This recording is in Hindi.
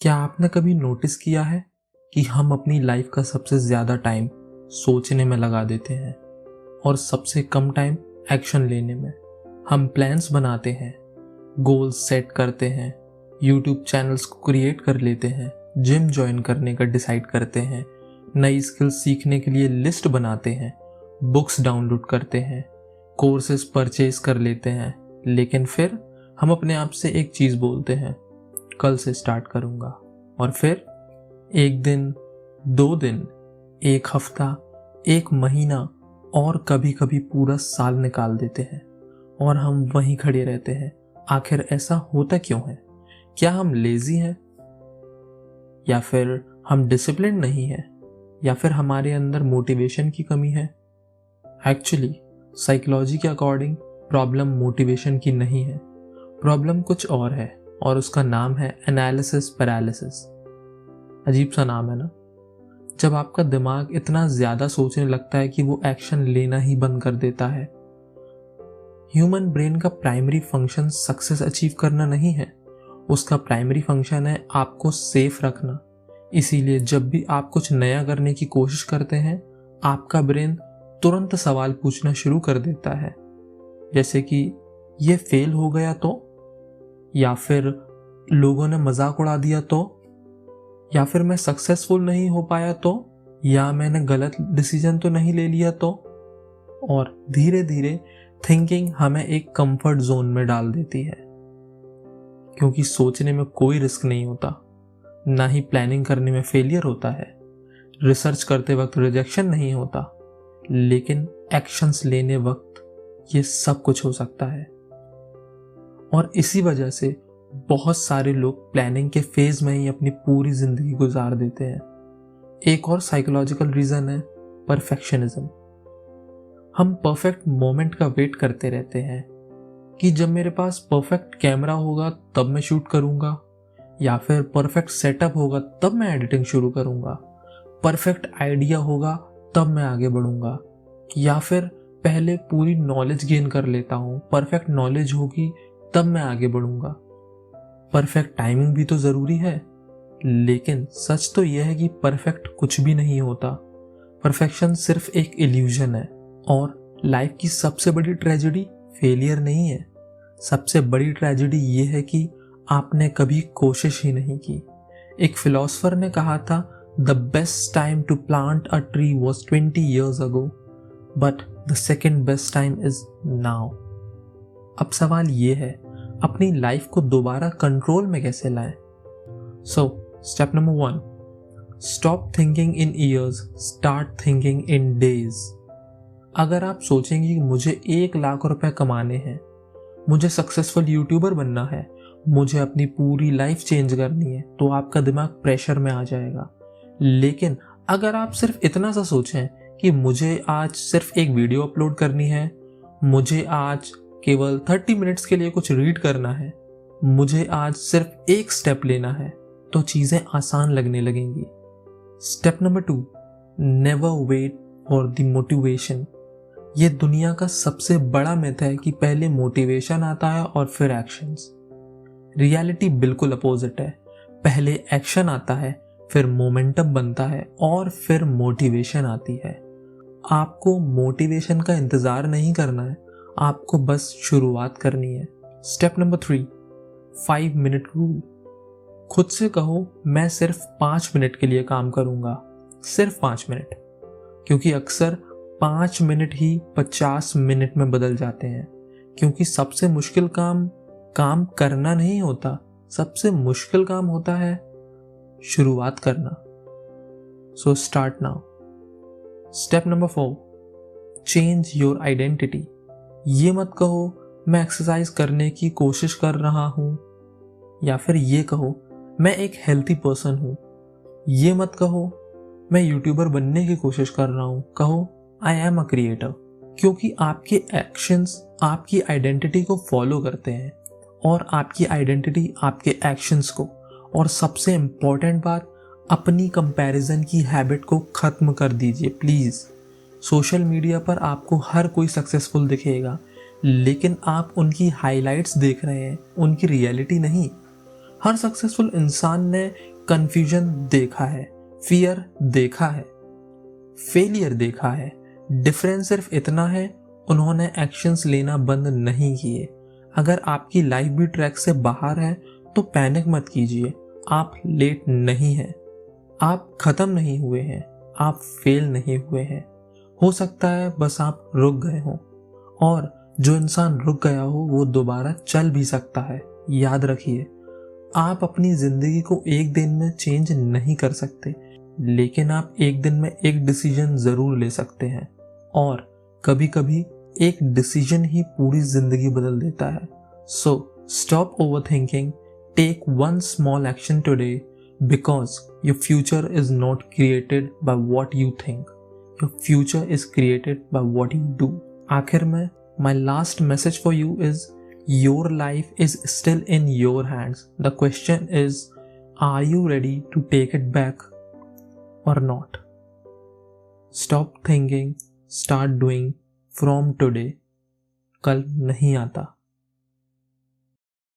क्या आपने कभी नोटिस किया है कि हम अपनी लाइफ का सबसे ज़्यादा टाइम सोचने में लगा देते हैं और सबसे कम टाइम एक्शन लेने में। हम प्लान्स बनाते हैं, गोल्स सेट करते हैं, यूट्यूब चैनल्स को क्रिएट कर लेते हैं, जिम ज्वाइन करने का डिसाइड करते हैं, नई स्किल्स सीखने के लिए लिस्ट बनाते हैं, बुक्स डाउनलोड करते हैं, कोर्सेज परचेज कर लेते हैं, लेकिन फिर हम अपने आप से एक चीज़ बोलते हैं, कल से स्टार्ट करूँगा। और फिर एक दिन, 2 दिन, 1 हफ्ता, 1 महीना और कभी कभी पूरा साल निकाल देते हैं और हम वहीं खड़े रहते हैं। आखिर ऐसा होता क्यों है? क्या हम लेजी हैं, या फिर हम डिसिप्लिन नहीं हैं, या फिर हमारे अंदर मोटिवेशन की कमी है? एक्चुअली साइकोलॉजी के अकॉर्डिंग प्रॉब्लम मोटिवेशन की नहीं है, प्रॉब्लम कुछ और है और उसका नाम है एनालिसिस पैरालिसिस। अजीब सा नाम है ना? जब आपका दिमाग इतना ज़्यादा सोचने लगता है कि वो एक्शन लेना ही बंद कर देता है। ह्यूमन ब्रेन का प्राइमरी फंक्शन सक्सेस अचीव करना नहीं है, उसका प्राइमरी फंक्शन है आपको सेफ रखना। इसीलिए जब भी आप कुछ नया करने की कोशिश करते हैं, आपका ब्रेन तुरंत सवाल पूछना शुरू कर देता है, जैसे कि ये फेल हो गया तो, या फिर लोगों ने मजाक उड़ा दिया तो, या फिर मैं सक्सेसफुल नहीं हो पाया तो, या मैंने गलत डिसीजन तो नहीं ले लिया तो। और धीरे धीरे थिंकिंग हमें एक कंफर्ट जोन में डाल देती है, क्योंकि सोचने में कोई रिस्क नहीं होता, ना ही प्लानिंग करने में फेलियर होता है, रिसर्च करते वक्त रिजेक्शन नहीं होता, लेकिन एक्शंस लेने वक्त ये सब कुछ हो सकता है। और इसी वजह से बहुत सारे लोग प्लानिंग के फेज में ही अपनी पूरी जिंदगी गुजार देते हैं। एक और साइकोलॉजिकल रीजन है परफेक्शनिज्म। हम परफेक्ट मोमेंट का वेट करते रहते हैं कि जब मेरे पास परफेक्ट कैमरा होगा तब मैं शूट करूंगा, या फिर परफेक्ट सेटअप होगा तब मैं एडिटिंग शुरू करूंगा, परफेक्ट आइडिया होगा तब मैं आगे बढ़ूंगा, या फिर पहले पूरी नॉलेज गेन कर लेता हूं, परफेक्ट नॉलेज होगी तब मैं आगे बढ़ूंगा। परफेक्ट टाइमिंग भी तो जरूरी है, लेकिन सच तो यह है कि परफेक्ट कुछ भी नहीं होता। परफेक्शन सिर्फ एक इल्यूजन है। और लाइफ की सबसे बड़ी ट्रेजेडी फेलियर नहीं है, सबसे बड़ी ट्रेजेडी ये है कि आपने कभी कोशिश ही नहीं की। एक फिलोसोफर ने कहा था, the best time to plant a tree was 20 years ago, but the second best time is now. अब सवाल ये है, अपनी लाइफ को दोबारा कंट्रोल में कैसे लाएं? So step number 1, stop thinking in years, start thinking in days. अगर आप सोचेंगे कि मुझे 1 लाख रुपए कमाने हैं, मुझे सक्सेसफुल यूट्यूबर बनना है, मुझे अपनी पूरी लाइफ चेंज करनी है, तो आपका दिमाग प्रेशर में आ जाएगा। लेकिन अगर आप सिर्फ इतना सा सोचें कि मुझे आज सिर्फ एक वीडियो अपलोड करनी है, मुझे आज केवल 30 मिनट्स के लिए कुछ रीड करना है, मुझे आज सिर्फ एक स्टेप लेना है, तो चीजें आसान लगने लगेंगी। Step number 2, never wait for the motivation. ये दुनिया का सबसे बड़ा मिथ है कि पहले मोटिवेशन आता है और फिर एक्शंस। रियलिटी बिल्कुल अपोजिट है, पहले एक्शन आता है, फिर मोमेंटम बनता है और फिर मोटिवेशन आती है। आपको मोटिवेशन का इंतजार नहीं करना है, आपको बस शुरुआत करनी है। Step number 3, 5 minute rule. खुद से कहो, मैं सिर्फ 5 मिनट के लिए काम करूंगा, सिर्फ 5 मिनट, क्योंकि अक्सर 5 मिनट ही 50 मिनट में बदल जाते हैं। क्योंकि सबसे मुश्किल काम करना नहीं होता, सबसे मुश्किल काम होता है शुरुआत करना। So start now. Step number 4, change your identity. ये मत कहो मैं एक्सरसाइज करने की कोशिश कर रहा हूं, या फिर ये कहो मैं एक हेल्थी पर्सन हूं। ये मत कहो मैं यूट्यूबर बनने की कोशिश कर रहा हूं, कहो आई एम अ क्रिएटर। क्योंकि आपके एक्शंस आपकी आइडेंटिटी को फॉलो करते हैं और आपकी आइडेंटिटी आपके एक्शंस को। और सबसे इंपॉर्टेंट बात, अपनी कंपैरिजन की हैबिट को खत्म कर दीजिए प्लीज। सोशल मीडिया पर आपको हर कोई सक्सेसफुल दिखेगा, लेकिन आप उनकी हाइलाइट्स देख रहे हैं, उनकी रियलिटी नहीं। हर सक्सेसफुल इंसान ने कंफ्यूजन देखा है, फियर देखा है, फेलियर देखा है। डिफरेंस सिर्फ इतना है, उन्होंने एक्शंस लेना बंद नहीं किए। अगर आपकी लाइफ भी ट्रैक से बाहर है तो पैनिक मत कीजिए। आप लेट नहीं हैं, आप खत्म नहीं हुए हैं, आप फेल नहीं हुए हैं। हो सकता है बस आप रुक गए हो, और जो इंसान रुक गया हो वो दोबारा चल भी सकता है। याद रखिए, आप अपनी जिंदगी को एक दिन में चेंज नहीं कर सकते, लेकिन आप एक दिन में एक डिसीजन जरूर ले सकते हैं, और कभी कभी एक डिसीजन ही पूरी जिंदगी बदल देता है। So stop overthinking, take one small action today, because your future is not created by what you think, your future is created by what you do. आखिर में my last message for you is, your life is still in your hands. The question is, are you ready to take it back or not? Stop thinking, start doing from today. कल नहीं आता।